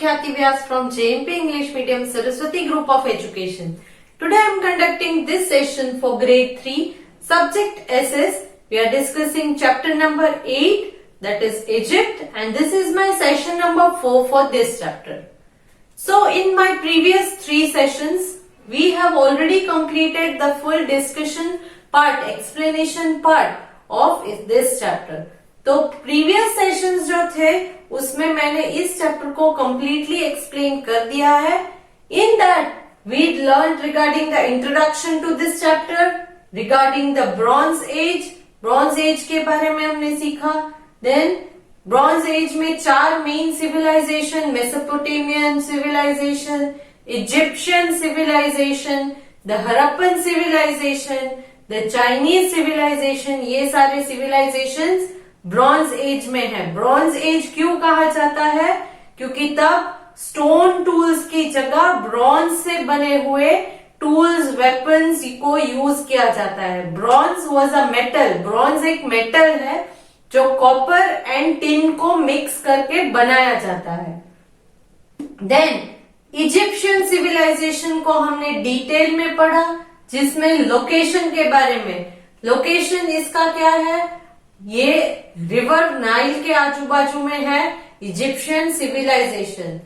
Khyati Vyas from JMP English Medium Saraswati Group of Education. Today I am conducting this session for grade 3 subject SS. We are discussing chapter number 8, that is Egypt, and this is my session number 4 for this chapter. So in my previous 3 sessions we have already completed the full discussion part, explanation part of this chapter. तो previous sessions जो थे उसमें मैंने इस chapter को completely explain कर दिया है. In that we learn regarding the introduction to this chapter, regarding the bronze age के बारे में हमने सीखा. देन ब्रॉन्ज एज में 4 main civilization, Mesopotamian civilization, Egyptian civilization, the Harappan civilization, the Chinese civilization, ये सारे सिविलाइजेशंस ब्रॉन्ज एज में है. ब्रॉन्ज एज क्यों कहा जाता है? क्योंकि तब स्टोन टूल्स की जगह ब्रॉन्ज से बने हुए टूल्स, वेपन्स को यूज किया जाता है. Bronze was a metal. Bronze एक मेटल है जो कॉपर एंड टिन को मिक्स करके बनाया जाता है. देन इजिप्शियन सिविलाइजेशन को हमने डिटेल में पढ़ा, जिसमें लोकेशन के बारे में. लोकेशन इसका क्या है? ये रिवर नाइल के आजू बाजू में है Egyptian civilization.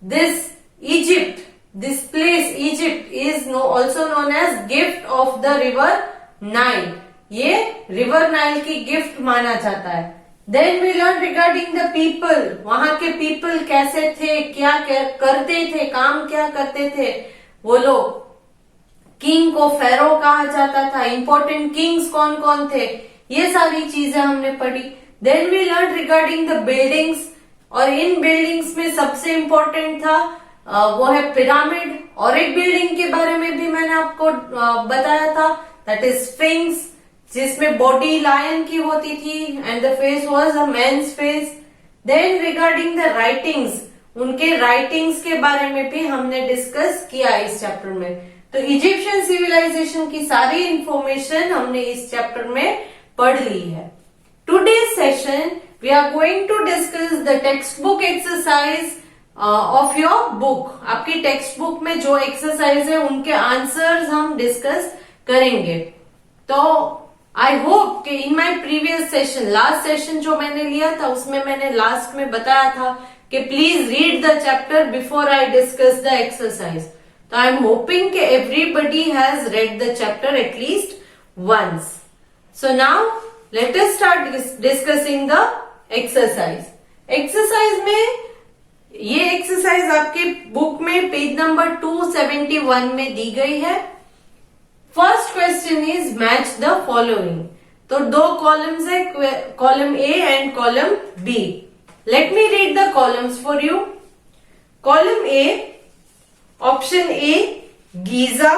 This place Egypt is also known as gift of the river Nile. ये रिवर नाइल की गिफ्ट माना जाता है. Then we learn regarding the people. वहां के पीपल कैसे थे, क्या करते थे, काम क्या करते थे वो लोग. किंग को फेरो कहा जाता था. इंपॉर्टेंट किंग्स कौन कौन थे, ये सारी चीजें हमने पढ़ी. Then we learn regarding the buildings, और इन बिल्डिंग्स में सबसे इंपॉर्टेंट था वो है पिरामिड. और एक बिल्डिंग के बारे में भी मैंने आपको बताया था, दैट इज स्फिंक्स, जिसमें बॉडी लायन की होती थी and the face was a man's face. Then regarding the writings, उनके राइटिंग्स के बारे में भी हमने डिस्कस किया इस चैप्टर में. तो इजिप्शियन सिविलाइजेशन की सारी इंफॉर्मेशन हमने इस चैप्टर में पढ़ ली है. Today's session we are going to discuss the textbook exercise of your book. आपकी टेक्स्ट बुक में जो एक्सरसाइज है उनके आंसर्स हम डिस्कस करेंगे. तो आई होप कि in my previous session, last session जो मैंने लिया था उसमें मैंने लास्ट में बताया था कि please read the chapter before I discuss the exercise. तो आई एम होपिंग कि everybody has read the chapter at least once. So now let us start discussing the exercise. Exercise में ये एक्सरसाइज आपके बुक में पेज नंबर 271 में दी गई है. First question is match the following. तो 2 कॉलम्स है, column A and column B. Let me read the columns for you. Column A, option A Giza,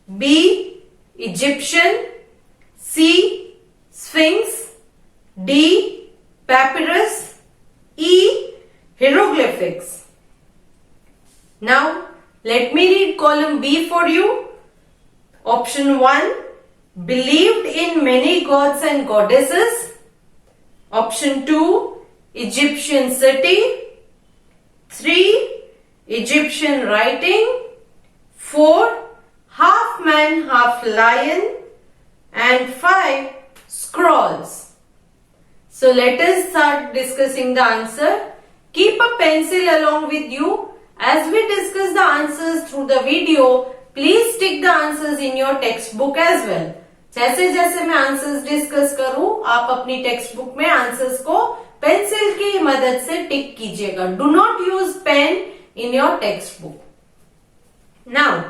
B Egyptian, C. Sphinx, D. Papyrus, E. Hieroglyphics. Now, let me read column B for you. Option 1. Believed in many gods and goddesses. Option 2. Egyptian city. 3. Egyptian writing. 4. Half man, half lion. And 5 scrolls. So let us start discussing the answer. Keep a pencil along with you. As we discuss the answers through the video, please stick the answers in your textbook as well. जैसे जैसे मैं answers discuss करूं, आप अपनी text book में answers को pencil की मदद से टिक कीजिएगा. Do not use pain in your text book. Now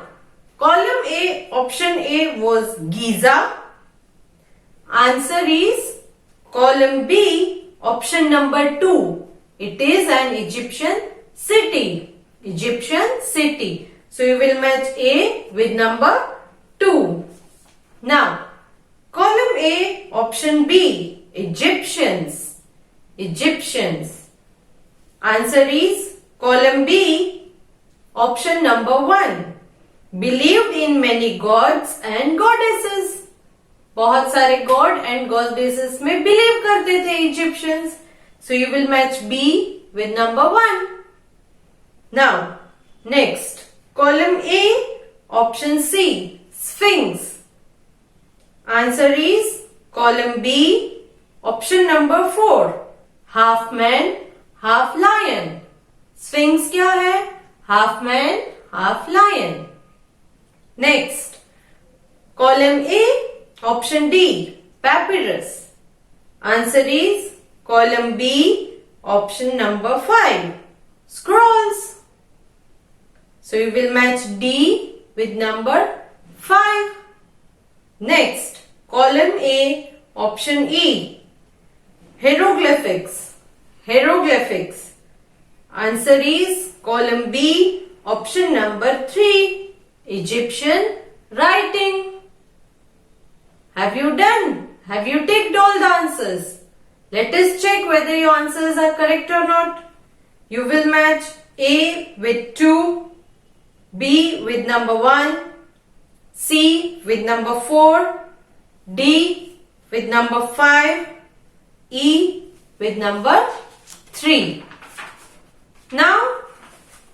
column A, option A was Giza. Answer is column B, option number 2. It is an Egyptian city. Egyptian city. So you will match A with number 2. Now, column A, option B, Egyptians. Egyptians. Answer is column B, option number 1. Believed in many gods and goddesses. बहुत सारे God and goddesses में believe करते थे Egyptians. So you will match be with number 1. Now, next, column A, option C, Sphinx. Answer is column B, option number 4, half man, half lion. Sphinx क्या है? Half man, half lion. Next, column A, option D, papyrus. Answer is column B, option number 5, scrolls. So you will match D with number 5. Next, column A, option E, hieroglyphics. Hieroglyphics. Answer is column B, option number 3, Egyptian writing. Have you done? Have you ticked all the answers? Let us check whether your answers are correct or not. You will match A with 2, B with number 1, C with number 4, D with number 5, E with number 3. Now,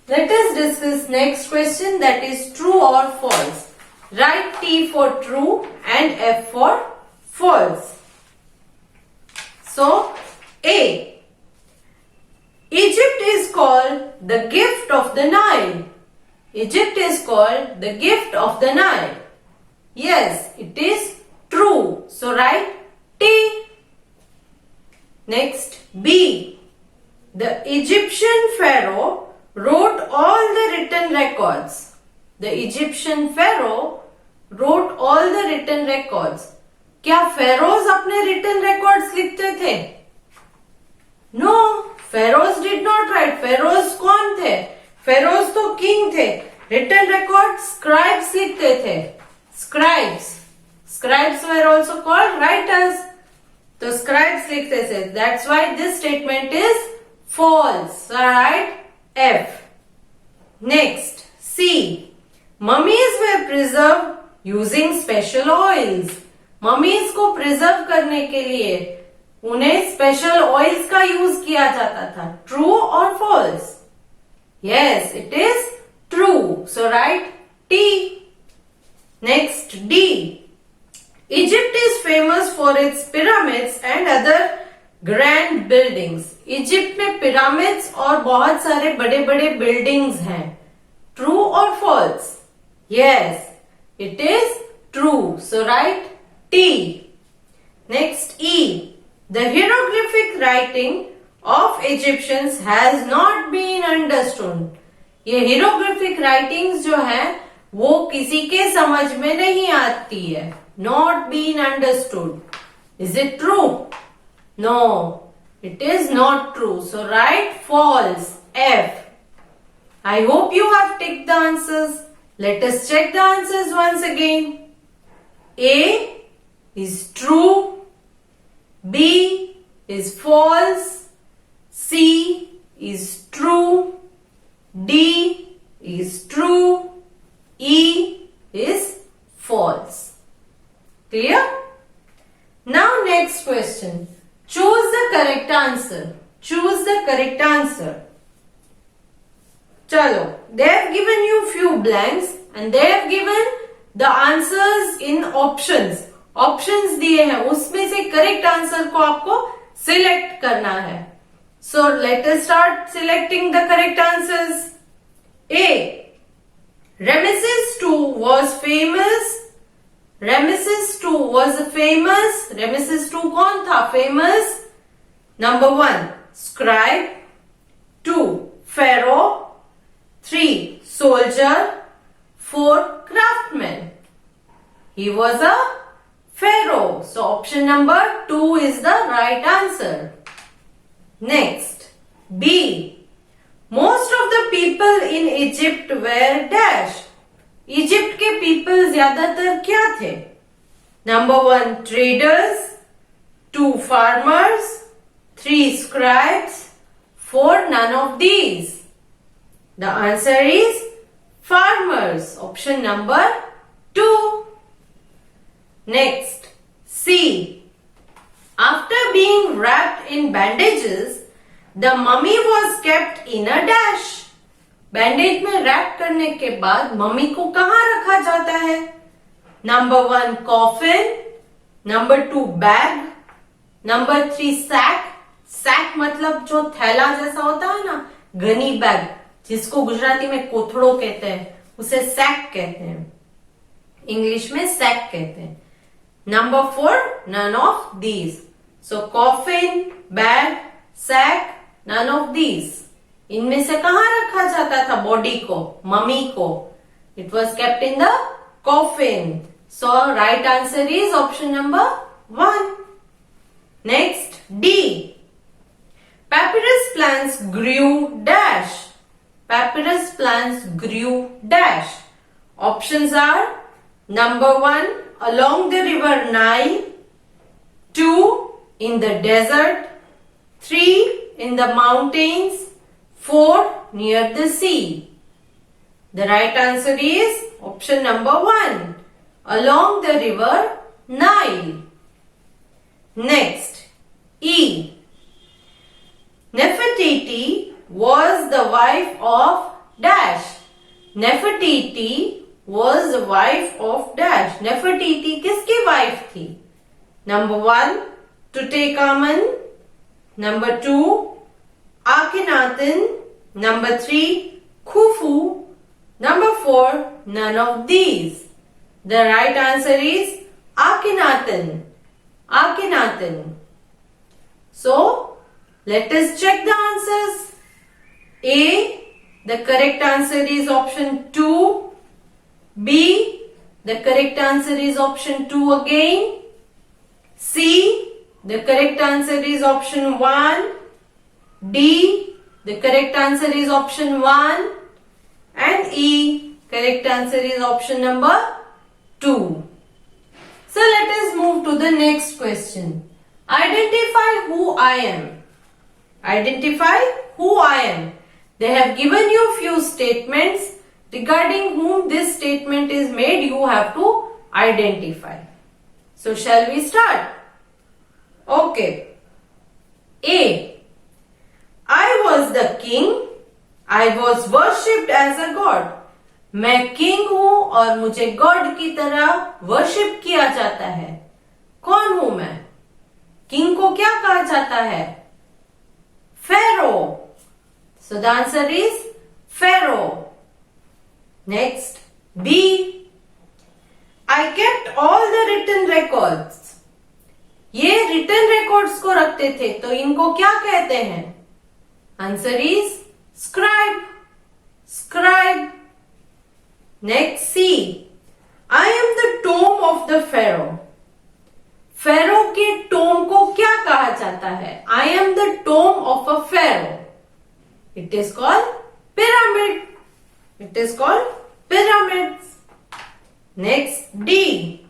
let us discuss next question, that is true or false. Write T for true and F for false. So, A. Egypt is called the gift of the Nile. Egypt is called the gift of the Nile. Yes, it is true. So, write T. Next, B. The Egyptian pharaoh wrote all the written records. The Egyptian pharaoh wrote all the written records. क्या pharaohs अपने written records लिखते थे? No, pharaohs did not write. Pharaohs कौन थे? Pharaohs तो king थे. Written records scribes लिखते थे. Scribes. Scribes were also called writers. तो scribes लिखते थे. That's why this statement is false. So write F. Next, C. Mummies were preserved using special oils. Mummies को preserve करने के लिए उन्हें special oils का use किया जाता था. True or false? Yes, it is true. So write T. Next, D. Egypt is famous for its pyramids and other grand buildings. Egypt में pyramids और बहुत सारे बड़े बड़े buildings हैं. True or false? Yes, it is true. So write T. Next, E. The hieroglyphic writing of Egyptians has not been understood. ये hieroglyphic writings जो है वो किसी के समझ में नहीं आती है. Not been understood. Is it true? No, it is not true. So write false. F. I hope you have ticked the answers. Let us check the answers once again. A is true. B is false. C is true. D is true. E is false. Clear? Now next question. Choose the correct answer. Choose the correct answer. Chalo, they have given you few blanks and they have given the answers in options. Options दिए हैं, उसमें से correct answer को आपको select करना है. So let us start selecting the correct answers. A. Ramesses II was famous. Ramesses II was famous. Ramesses II कौन था famous? Number 1, scribe. 2, pharaoh. 3, soldier. 4, craftsman. He was a pharaoh. So option number 2 is the right answer. Next, B. Most of the people in Egypt were dash. Egypt के people ज्यादातर क्या थे? Number 1, traders. 2, farmers. 3, scribes. 4, none of these. The answer is farmers. Option number 2. Next, C. After being wrapped in bandages, the mummy was kept in a dash. Bandage में wrap करने के बाद mummy को कहाँ रखा जाता है? Number 1 coffin, number 2 bag, number 3 sack. Sack मतलब जो थैला जैसा होता है ना, घनी बैग, जिसको गुजराती में कोथड़ो कहते हैं, उसे सैक कहते हैं, इंग्लिश में सैक कहते हैं। Number 4 none of these. So coffin, bag, sack, none of these. इनमें से कहां रखा जाता था बॉडी को, मम्मी को? It was kept in the coffin. So right answer is option number 1. Next D. Papyrus plants grew dash. Papyrus plants grew dash. Options are number 1 along the river Nile, 2 in the desert, 3 in the mountains, 4 near the sea. The right answer is option number 1 along the river Nile. Next E. Nefertiti was the wife of dash. Nefertiti was the wife of dash. Nefertiti किसकी wife थी? Number 1 Tutankhamun, number 2 Akhenaten, number 3 Khufu, number 4 none of these. The right answer is Akhenaten. Akhenaten. So let us check the answers. A. The correct answer is option 2. B. The correct answer is option 2 again. C. The correct answer is option 1. D. The correct answer is option 1. And E. Correct answer is option number 2. So let us move to the next question. Identify who I am. Identify who I am. They have given you few statements regarding whom this statement is made. You have to identify. So shall we start? Okay. A. I was the king. I was worshipped as a god. मैं king हूं और मुझे God की तरह worship किया जाता है. कौन हूं मैं? किंग को क्या कहा जाता है? Pharaoh. So the answer is Pharaoh. Next, B. I kept all the written records. ये written records को रखते थे, तो इनको क्या कहते हैं? Answer is scribe. Scribe. Next, C. I am the tomb of the Pharaoh. फेरो के टोम को क्या कहा जाता है? I am the tomb of a pharaoh. It is called pyramid. It is called pyramids. Next, D.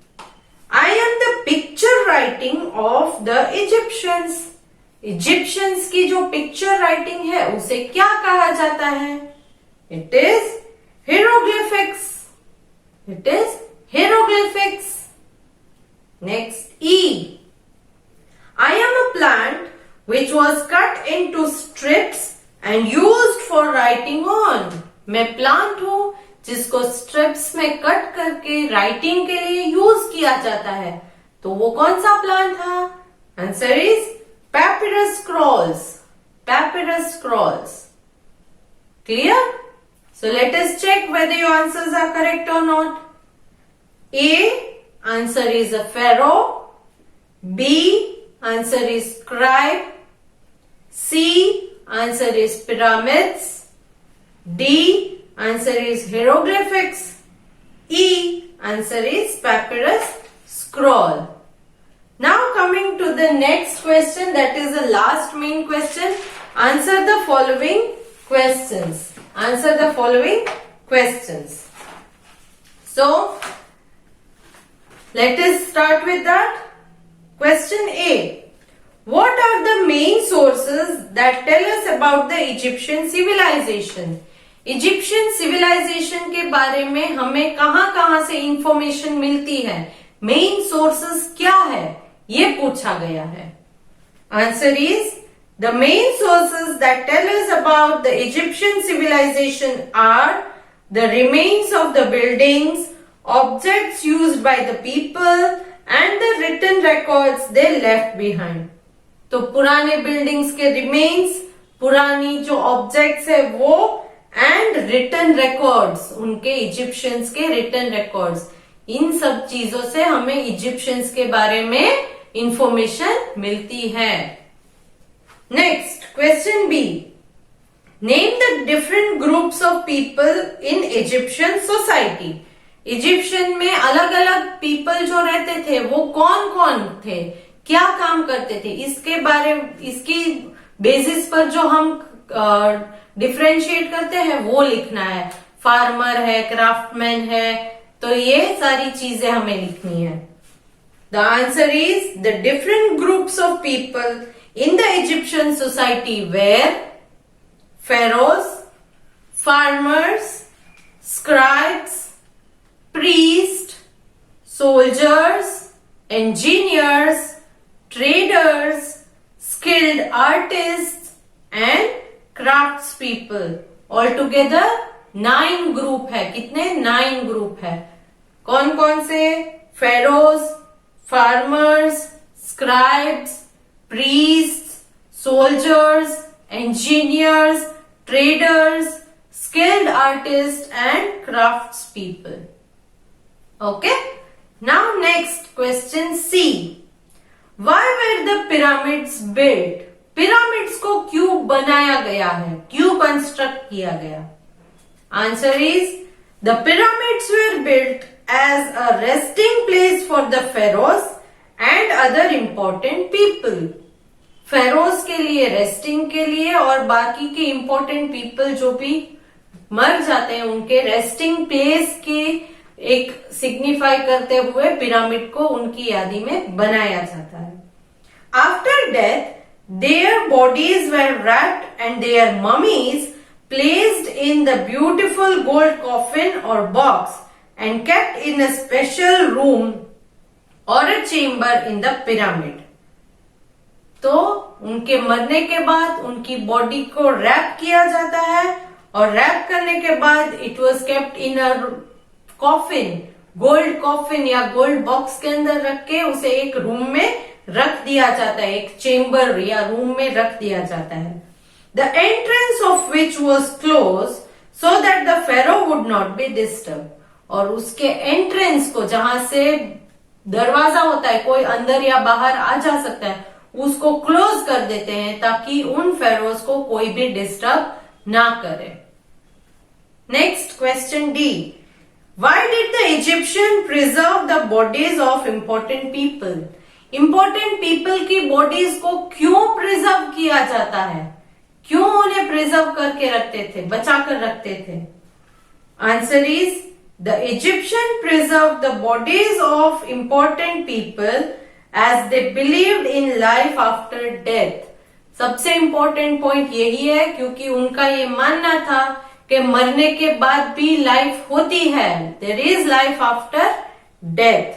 I am the picture writing of the Egyptians. Egyptians की जो picture writing है उसे क्या कहा जाता है? It is hieroglyphics. It is hieroglyphics. Next, E. I am a plant which was cut into strips and used for writing on. मैं plant हूं जिसको स्ट्रिप्स में कट करके राइटिंग के लिए यूज किया जाता है. तो वो कौन सा प्लांट था? Answer is papyrus scrolls. Papyrus scrolls. Clear? So let us check whether your answers are correct or not. A. Answer is a pharaoh. B. Answer is scribe. C. Answer is pyramids. D. Answer is hieroglyphics. E. Answer is papyrus scroll. Now coming to the next question, that is the last main question. Answer the following questions. Answer the following questions. So let us start with that. Question A. What are the main sources that tell us about the Egyptian civilization? Egyptian civilization के बारे में हमें कहां से information मिलती है? Main sources क्या है? ये पूछा गया है. Answer is The main sources that tell us about the Egyptian civilization are the remains of the buildings, objects used by the people and the written records they left behind. तो पुराने buildings के remains, पुरानी जो objects है वो, and written records, उनके Egyptians के written records, इन सब चीजों से हमें इजिप्शियंस के बारे में इंफॉर्मेशन मिलती है. Next question B. Name the different groups of people in Egyptian society. Egyptian में अलग अलग पीपल जो रहते थे वो कौन कौन थे, क्या काम करते थे, इसकी बेसिस पर जो हम डिफरेंशिएट करते हैं वो लिखना है. फार्मर है, क्राफ्टमैन है, तो ये सारी चीजें हमें लिखनी है. The answer is the different groups of people in the Egyptian society where pharaohs, farmers, scribes, priests, soldiers, engineers, traders, skilled artists and craftspeople. Altogether 9 group है. कितने? 9 ग्रुप है. कौन कौन से? pharaohs, farmers, scribes, priests, soldiers, engineers, traders, skilled artists and craftspeople. Okay. Now next question C. Why were the pyramids built? Pyramids को क्यों बनाया गया है, क्यों कंस्ट्रक्ट किया गया? Answer is the pyramids were built as a resting place for the pharaohs and other important people. Feroz के लिए, रेस्टिंग के लिए, और बाकी के इंपॉर्टेंट पीपल जो भी मर जाते हैं उनके रेस्टिंग प्लेस की एक सिग्निफाई करते हुए पिरामिड को उनकी यादी में बनाया जाता है. After death their bodies were wrapped and their mummies placed in the beautiful gold coffin or box and kept in a special room or a chamber in the pyramid. तो उनके मरने के बाद उनकी बॉडी को रैप किया जाता है और रैप करने के बाद it was kept in a coffin, gold coffin या गोल्ड बॉक्स के अंदर रख के उसे एक रूम में रख दिया जाता है, एक चेम्बर या रूम में रख दिया जाता है. The entrance of which was close so that the pharaoh would not be disturb. और उसके एंट्रेंस को, जहां से दरवाजा होता है, कोई अंदर या बाहर आ जा सकता है, उसको क्लोज कर देते हैं ताकि उन फेरोज को कोई भी डिस्टर्ब ना करे. Next question D. Why did the Egyptian preserve the bodies of important people. Important people की बॉडीज को क्यों प्रिजर्व किया जाता है, क्यों उन्हें प्रिजर्व करके रखते थे, बचा कर रखते थे? Answer is the Egyptian preserve the bodies of important people as they believed in life after death. सबसे इंपॉर्टेंट पॉइंट यही है क्योंकि उनका ये मानना था कि मरने के बाद भी लाइफ होती है. There is life after death.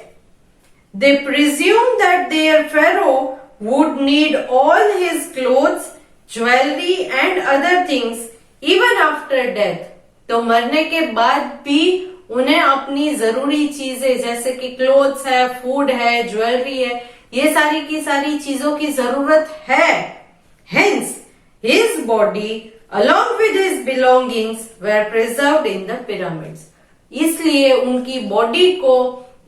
They presumed that their pharaoh would need all his clothes, jewelry and other things even after death. तो मरने के बाद भी उन्हें अपनी जरूरी चीजें जैसे कि क्लोथ्स है, फूड है, ज्वेलरी है, ये सारी की सारी चीजों की जरूरत है. Hence, his body along with his belongings were preserved in the pyramids. इसलिए उनकी बॉडी को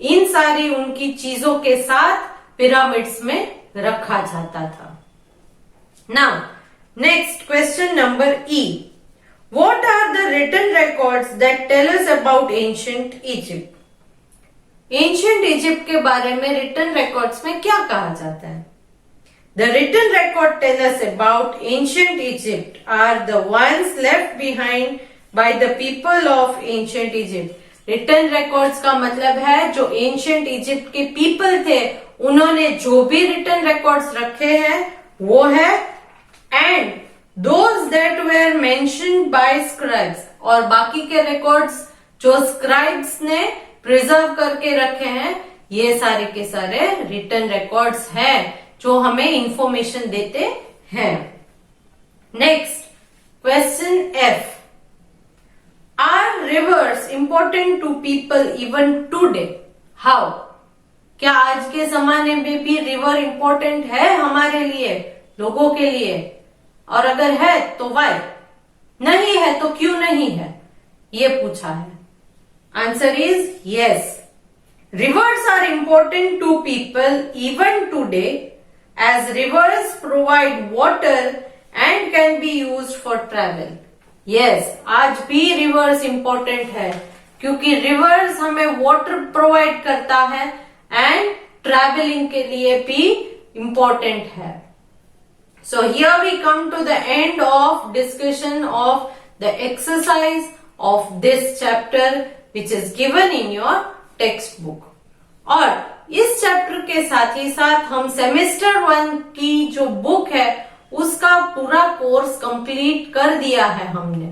इन सारी उनकी चीजों के साथ पिरामिड्स में रखा जाता था. Now next question number E. What are the written records that tell us about ancient Egypt? Ancient Egypt के बारे में written records में क्या कहा जाता है? The written record tell us about ancient Egypt are the ones left behind by the people of ancient Egypt. Written records का मतलब है जो ancient Egypt के people थे उन्होंने जो भी written records रखे हैं वो है, and those that were mentioned by scribes, और बाकी के records जो scribes ने preserve करके रखे हैं ये सारे के सारे written records हैं जो हमें information देते हैं. Next question F. Are rivers important to people even today? How? क्या आज के जमाने में भी रिवर इंपॉर्टेंट है हमारे लिए, लोगों के लिए? और अगर है तो वाई? नहीं है तो क्यों नहीं है, ये पूछा है. Answer is yes. Rivers are important to people even today as rivers provide water and can be used for travel. Yes, आज भी rivers important है क्योंकि rivers हमें water provide करता है and traveling के लिए भी important है. So here we come to the end of discussion of the exercise of this chapter which is given in your text book. और इस चैप्टर के साथ ही साथ हम सेमेस्टर 1 की जो बुक है उसका पूरा कोर्स कंप्लीट कर दिया है हमने.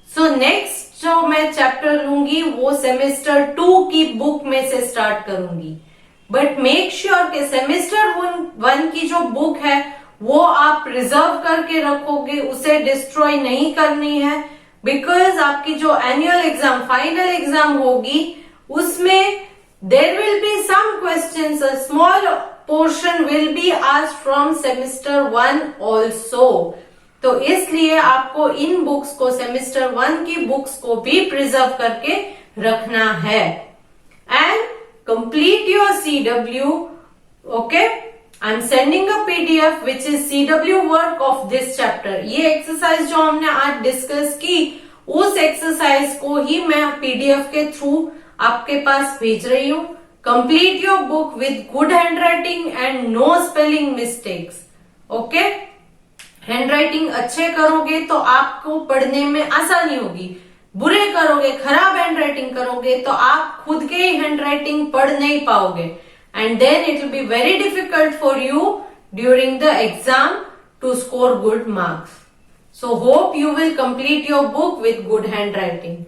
सो नेक्स्ट जो मैं चैप्टर लूंगी वो सेमेस्टर 2 की बुक में से स्टार्ट करूंगी. बट मेक श्योर कि सेमेस्टर 1 की जो बुक है वो आप प्रिजर्व करके रखोगे, उसे डिस्ट्रॉय नहीं करनी है. बिकॉज आपकी जो एनुअल एग्जाम, फाइनल एग्जाम होगी उसमें there will be some questions, a small portion will be asked from semester 1 also. तो इसलिए आपको इन बुक्स को, सेमेस्टर 1 की बुक्स को भी प्रिजर्व करके रखना है. And complete your CW. Okay, I am sending a PDF which is CW work of this chapter. ये एक्सरसाइज जो हमने आज डिस्कस की उस एक्सरसाइज को ही मैं PDF के थ्रू आपके पास भेज रही हूं. Complete your book with good handwriting and no spelling mistakes. Okay, handwriting अच्छे करोगे तो आपको पढ़ने में आसानी होगी. बुरे करोगे, खराब हैंड राइटिंग करोगे तो आप खुद के ही हैंड राइटिंग पढ़ नहीं पाओगे. And then it will be very difficult for you during the exam to score good marks. So hope you will complete your book with good handwriting.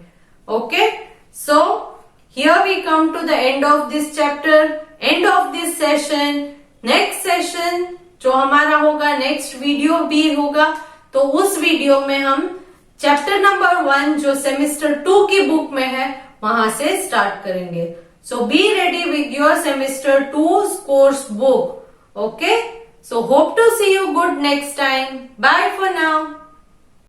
Okay, so here we come to the end of this chapter, end of this session. Next session जो हमारा होगा, next video भी होगा, तो उस video में हम chapter number 1 जो सेमेस्टर 2 की बुक में है वहां से स्टार्ट करेंगे. So be ready with your semester 2 course book. Okay, so hope to see you good next time. Bye for now.